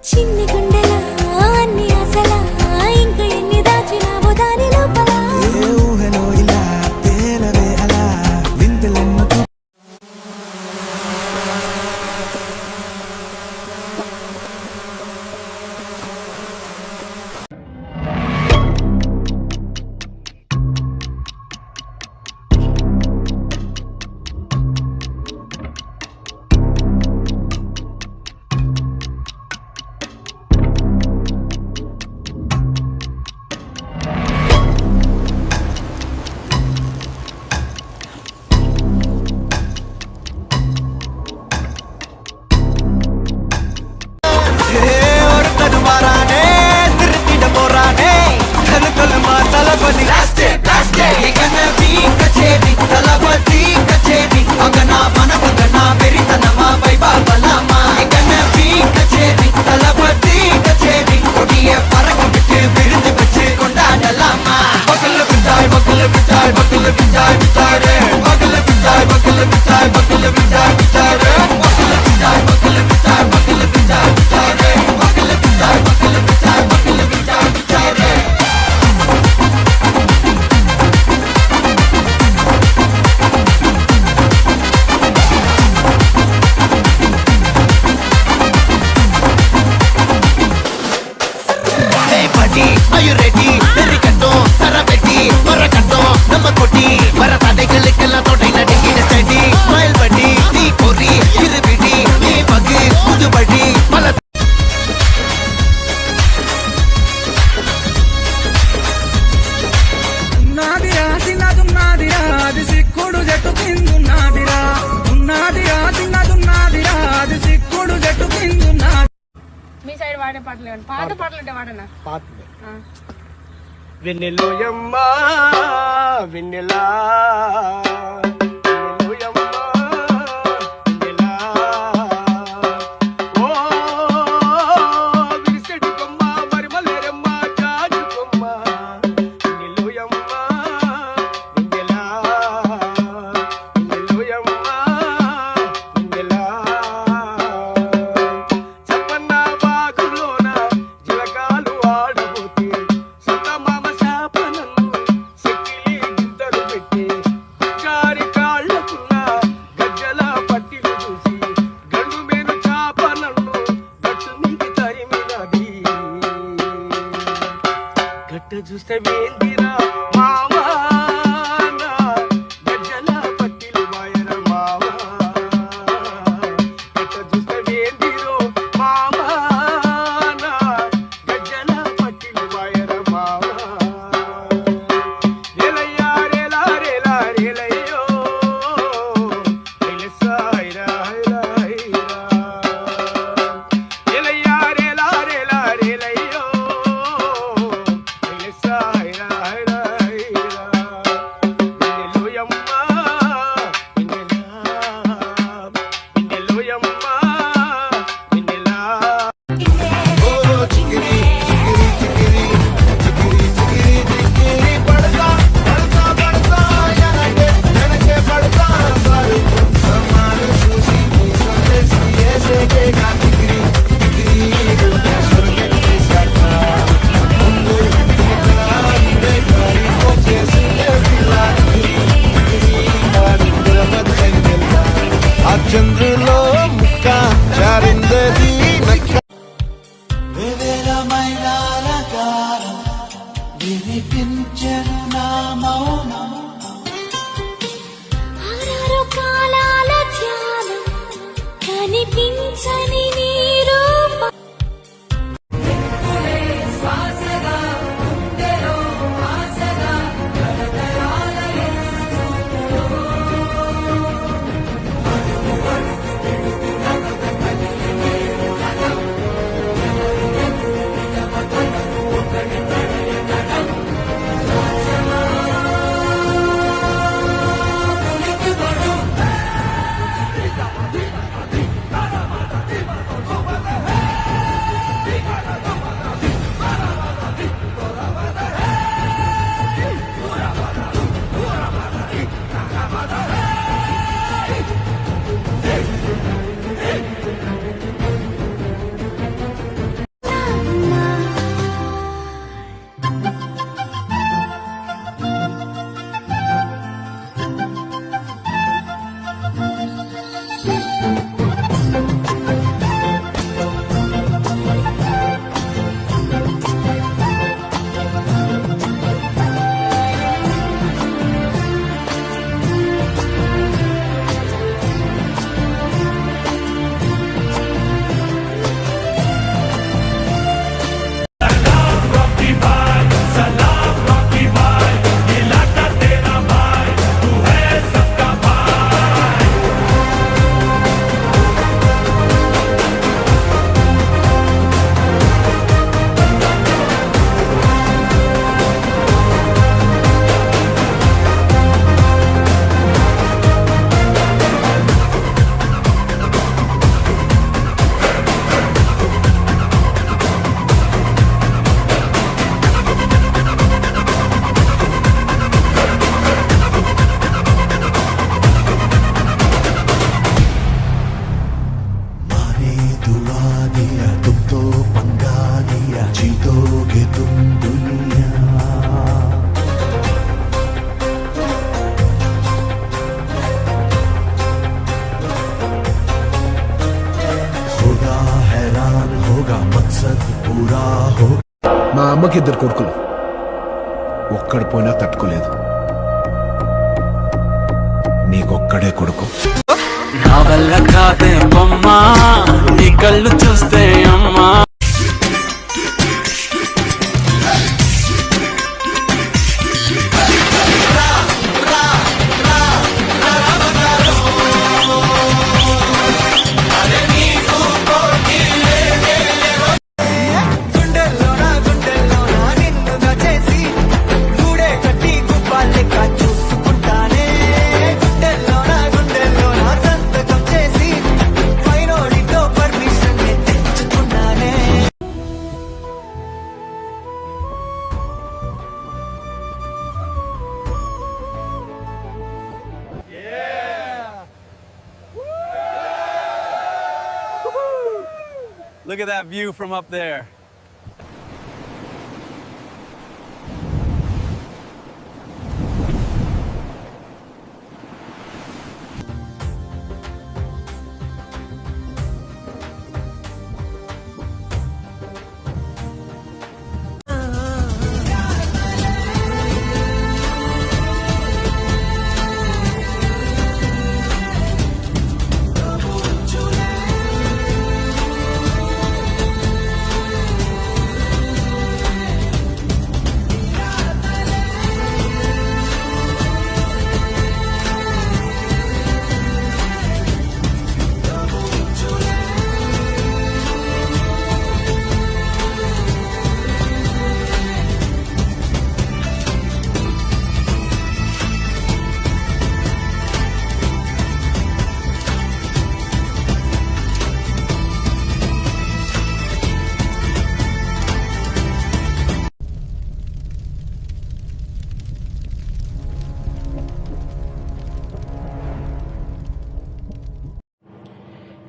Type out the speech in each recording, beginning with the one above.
చిన్ని గుండెలా అన్ని ఆశలా ఇంకా ఎన్ని దాచినావో దాని లోపల ఏ ఊహలో ఇలా తేలవే అలా వింతలెన్నో Are you ready? Very canto, Sarabeti, Maracanto, Namakoti, Maratade Kalikala, Totina, Dingin, Steady, Smile Buddy, Tea Puri, Kiribidi, Tea Buggy, Udu Buddy, Palat. Nadia, Sinadu Nadia, this is Kudu Jetu Kindu Nadia, Nadia, Sinadu Nadia, this is Kudu Jetu Kindu Nadia. Me side వాడే పాటలు కానీ పాత పాటలు అంటే వాడనా పాటలు వెన్నెలోయమ్మ వెన్నెలా చూస్తే వేందిరా మావా గజ్జల పట్టిలు బాయర మావా చూస్తే వేందిరో మావా గజ్జల పట్టిలు బాయర మావా రేలయ్యా రేలా రేలా రేలయ్యో రేలసాయిరా రైరా రేలయ్యా రేలా రేలా రేలయ్యో Saira మా అమ్మకి 2 కొడుకులు, ఒక్కడు పోయినా తట్టుకోలేదు. నీకొక్కడే కొడుకు. నా వల్ల కాదే బొమ్మ, నీ కళ్ళు చూస్తే అమ్మా. Look at that view from up there.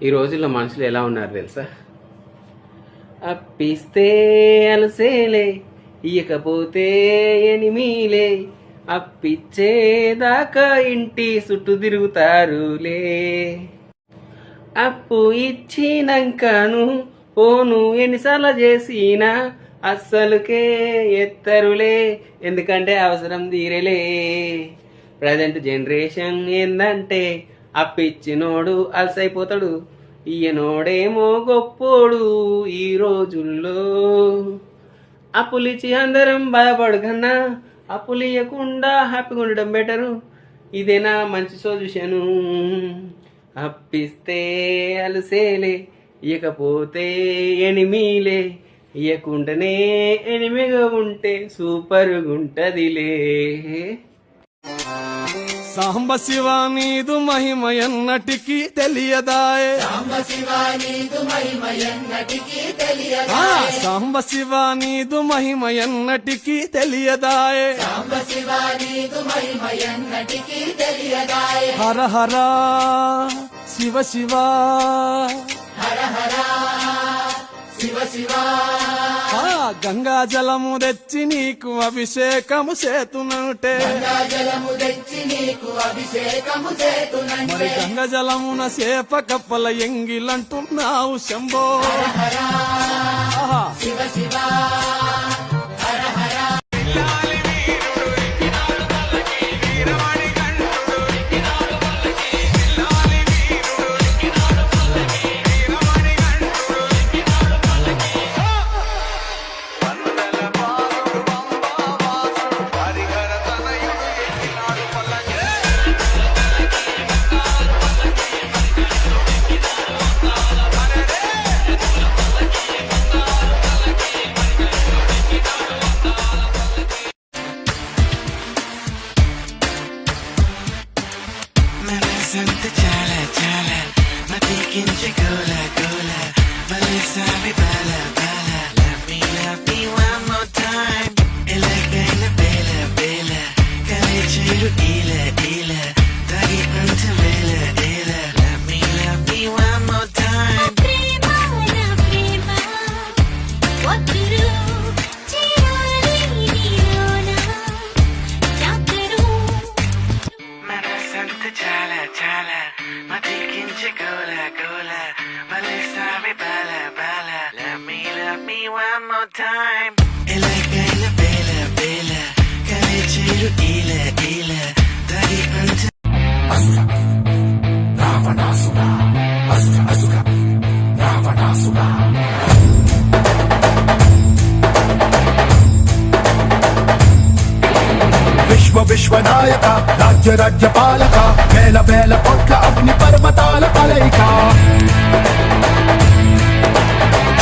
ఈ రోజుల్లో మనుషులు ఎలా ఉన్నారు తెలుసా? అప్పిస్తే అలసేలే, ఇయ్యకపోతే ఎనిమిలే, అప్పిచ్చేదాకా ఇంటి చుట్టూ తిరుగుతారులే. అప్పు ఇచ్చినాకను పోను ఎన్నిసార్లు చేసినా అస్సలుకే ఎత్తరులే, ఎందుకంటే అవసరం తీరేలే. ప్రజెంట్ జనరేషన్ ఏందంటే అప్పిచ్చినోడు అలసైపోతాడు, ఈయనోడేమో గొప్పోడు. ఈ రోజుల్లో అప్పులిచ్చి అందరం బాధపడు కన్నా అప్పులు ఇవ్వకుండా హ్యాపీగా ఉండడం బెటరు. ఇదేనా మంచి సొల్యూషను? అప్పిస్తే అలసేలే, ఇవ్వకపోతే ఎనిమిలే, ఇవ్వకుండానే ఎనిమిగా ఉంటే సూపర్గా ఉంటదిలే. సాంబ శివ నీదు మహిమ ఎన్నటికీ తెలియదాయే, సాంబ శివ నీదు మహిమ ఎన్నటికీ తెలియదాయే, హర హర శివ శివ, గంగా జలము తెచ్చి నీకు అభిషేకము చేతునంటే, మరి గంగా జలమున సేప కప్పల ఎంగిలంటున్నావు Shambho. Shiva Shiva Gola, gola, bala, bala, let me love love me one more time. Ela kaila bela bela kale cheru ila ila dagi anta Asura Ravanasura Asura Asura Ravanasura విశ్వనాయక రాజ్య రాజ్యపాలక వేల వేల కోట్ల అగ్ని పర్వతాల కలయిక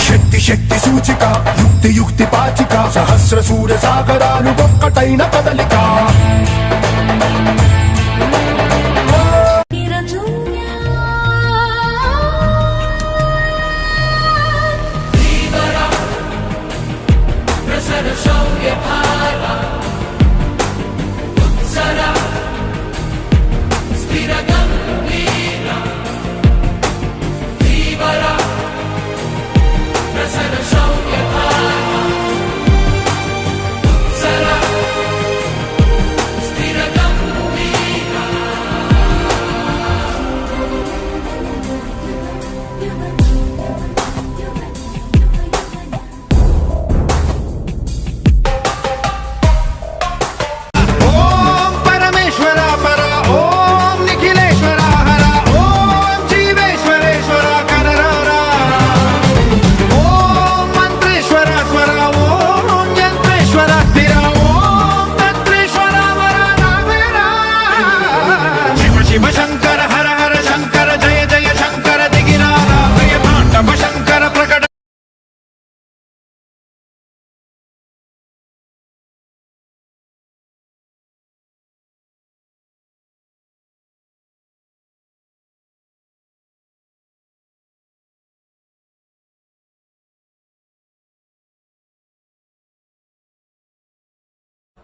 శక్తి శక్తి సూచిక యుక్తి యుక్తి పాచిక సహస్ర సూర్య సాగరాలు ఒక్కటైన కదలిక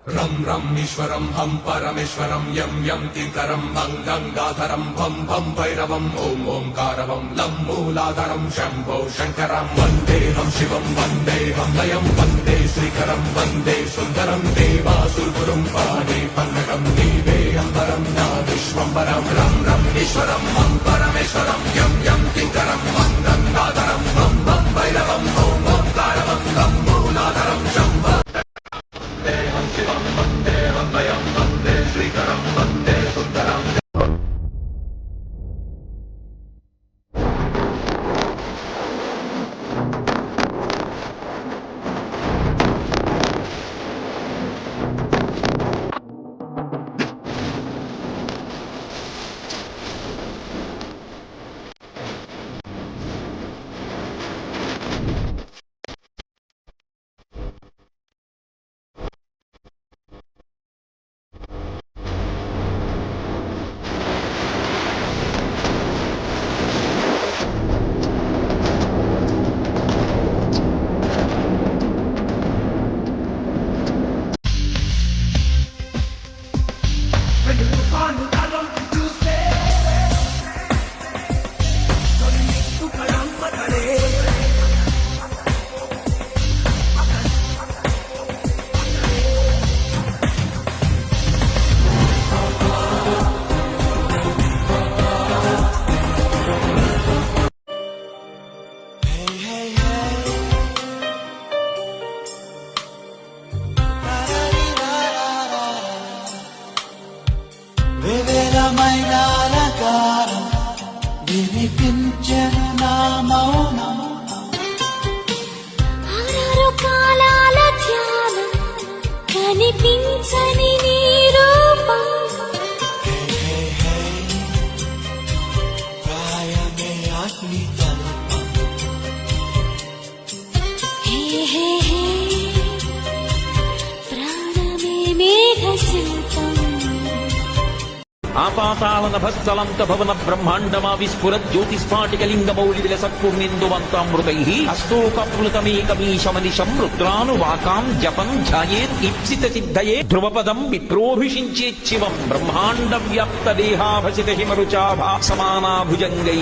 రం రం ఈశ్వరం హం పరమేశ్వరం యం యం తింకరం భం గంగాధరం భం భం భైరవం ఓం ఓంకారవం లం మూలాధారం శంభో శంకరం వందేహం శివం వందేహం లయం వందే శ్రీకరం వందే సుందరం దేవాసురపురం పాడే పన్నగం నీవే అంబరం నా విశ్వంబరం రం రం ఈశ్వరం హం పరమేశ్వరం యం యం తింకరం భం గంగాధరం భం భం భైరవం ఓం ఓంకారవం లం మూలాధారం శంభో వినిపించను నా మౌనం ఆరారు కాలాల ధ్యానం కనిపించని నీ రూపం ప్రాయమే అగ్ని తల్పం హే హే హే ప్రాణమే మేఘ శిల్పం ఆపాతాళన భస్థలం భవన బ్రహ్మాండమా విస్ఫుర జ్యోతిస్ఫాటికలింగ మౌళి విలసత్పుర్నిందువంతామృతై హస్తోకప్లుతమేకమీశమనిశం రుద్రానువాకాం జపం ధ్యాయేత్ ఈప్సిత సిద్ధయే ధ్రువపదం విప్రోభిషించేచ్చివం బ్రహ్మాండ వ్యాప్త దేహాభసిత హిమరుచాభాసమానా భుజంగై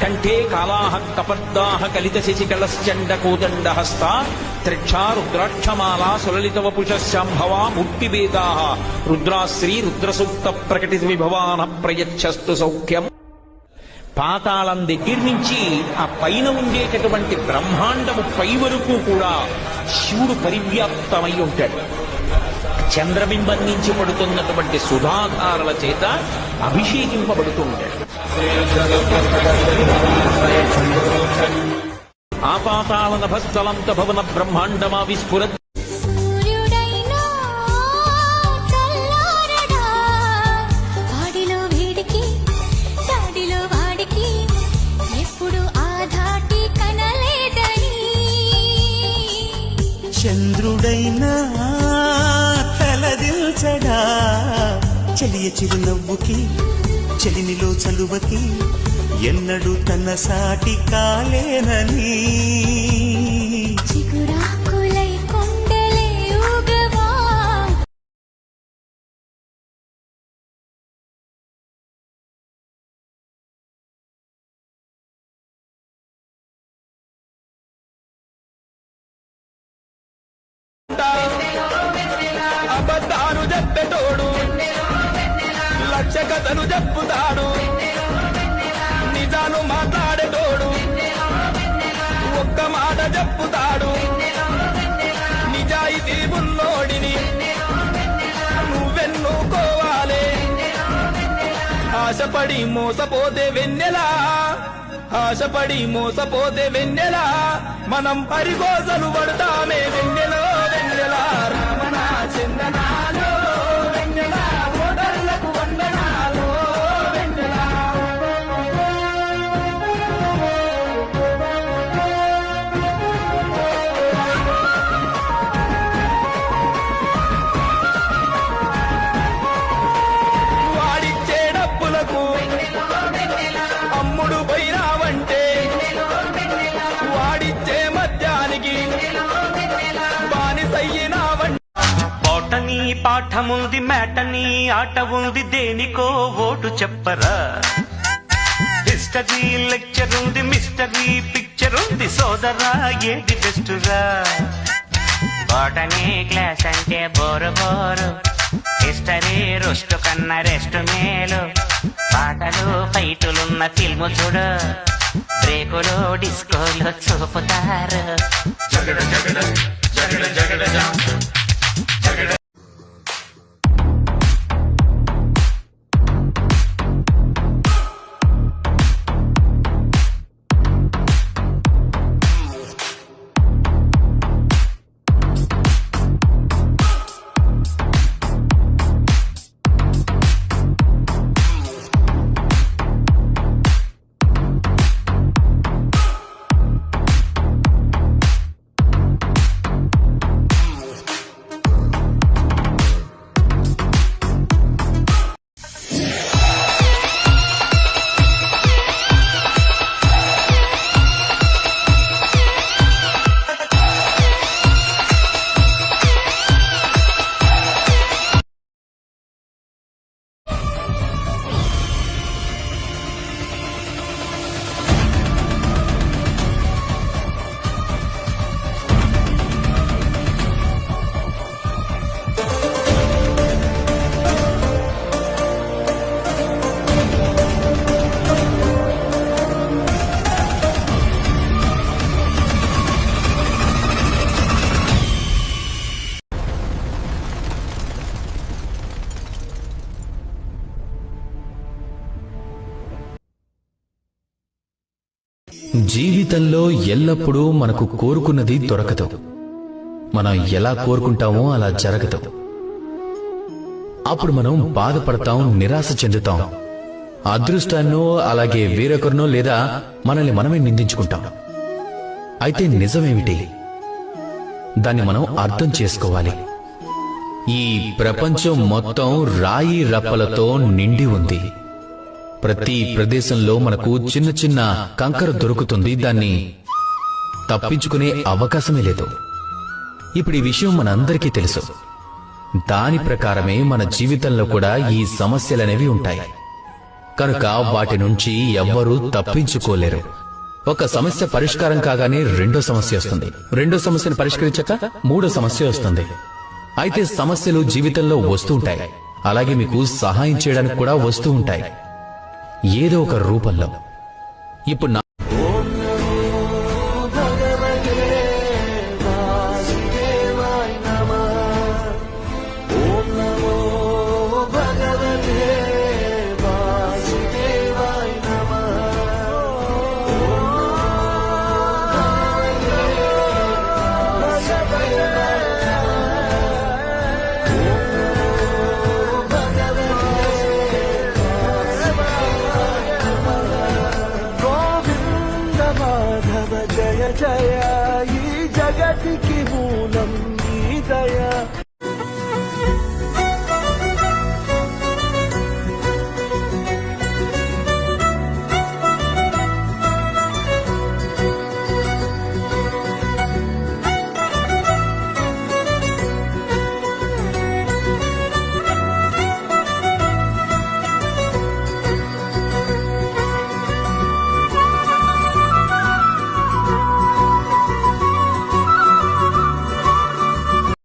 కంఠే కాళాః కపర్దాః కలిత శశికళశ్చండ కోదండ హస్తా త్రిక్షా రుద్రాక్షమాలా సులలిత వపుష శాంభవా మూర్తివేదాః రుద్రాశ్రీ రుద్రసూక్త ప్రకటిత విభవాన ప్రయచ్చస్తు సౌఖ్యం పాతాళం దగ్గర నుంచి ఆ పైన ఉండేటటువంటి బ్రహ్మాండము పై వరకు కూడా శివుడు పరివ్యాప్తమై ఉంటాడు. చంద్రబింబం నుంచి పడుతున్నటువంటి సుధాధారల చేత అభిషేకింపబడుతూ ఉంటాడు. ఆపాతాళ నభస్థలంత భవన బ్రహ్మాండమా విస్ఫురత్. సూర్యుడైనా చల్లారడా, వాడిలో వేడికి దాడిలో వాడికి ఎప్పుడు ఆ ధాటి కనలేదని. చంద్రుడైనా తలదిల్చడా, చెలియ చిరునవ్వుకి చెలినిలో చలువకి ఎన్నడూ తన సాటి కాలేనని. చిగురాకులై కొండలే ఊగవా. అబద్ధాలు చెప్పేటోడు లక్ష కథలు చెప్పుతాడు, నిజాలు మాట్లాడేటోడు ఒక్క మాట చెప్పుతాడు. నిజాయితీ ఉన్నోడిని నువ్వెన్నుకోవాలి. ఆశపడి మోసపోతే వెన్నెలా, ఆశపడి మోసపోతే వెన్నెలా, మనం పరికోసలు పడతామే వెన్నెలో వెన్నెలా. రామణ చందనాలో వెన్నెలా, ఓటర్లకు వందనాలో వెన్నెలా. వాడిచ్చే డబ్బులకు అమ్ముడు పోయినావంటే, వాడిచ్చే మద్యానికి బానిసయ్యినావంటే. బోటనీ పాఠముంది, మేటనీ ఆట ఉంది, దేనికో ఓటు చెప్పరా. హిస్టరీ లెక్చర్ ఉంది, మిస్టరీ పిక్చర్ ఉంది, సోదరా ఏది బెస్టురా. బోటనీ క్లాస్ అంటే బోరు బోరు, హిస్టరీ రోస్టు కన్నా రెస్ట్ మేలు. పాటలు ఫైటులున్న ఫిల్ము చూడు, బ్రేకులు డిస్కోలు చూపుతారు. జీవితంలో ఎల్లప్పుడూ మనకు కోరుకున్నది దొరకదు. మనం ఎలా కోరుకుంటామో అలా జరగదు. అప్పుడు మనం బాధపడతాం, నిరాశ చెందుతాం. అదృష్టాన్నో అలాగే వేరొకరినో లేదా మనల్ని మనమే నిందించుకుంటాం. అయితే నిజమేమిటి? దాన్ని మనం అర్థం చేసుకోవాలి. ఈ ప్రపంచం మొత్తం రాయి రప్పలతో నిండి ఉంది. ప్రతి ప్రదేశంలో మనకు చిన్న చిన్న కంకర దొరుకుతుంది. దాన్ని తప్పించుకునే అవకాశమే లేదు. ఇప్పుడు ఈ విషయం మనందరికీ తెలుసు. దాని ప్రకారమే మన జీవితంలో కూడా ఈ సమస్యలనేవి ఉంటాయి. కనుక వాటి నుంచి ఎవ్వరూ తప్పించుకోలేరు. ఒక సమస్య పరిష్కారం కాగానే రెండో సమస్య వస్తుంది. రెండో సమస్యను పరిష్కరించక మూడో సమస్య వస్తుంది. అయితే సమస్యలు జీవితంలో వస్తూ ఉంటాయి. అలాగే మీకు సహాయం చేయడానికి కూడా వస్తూ ఉంటాయి, ఏదో ఒక రూపంలో. ఇప్పుడు నా జయ జయ ఈ జగతికి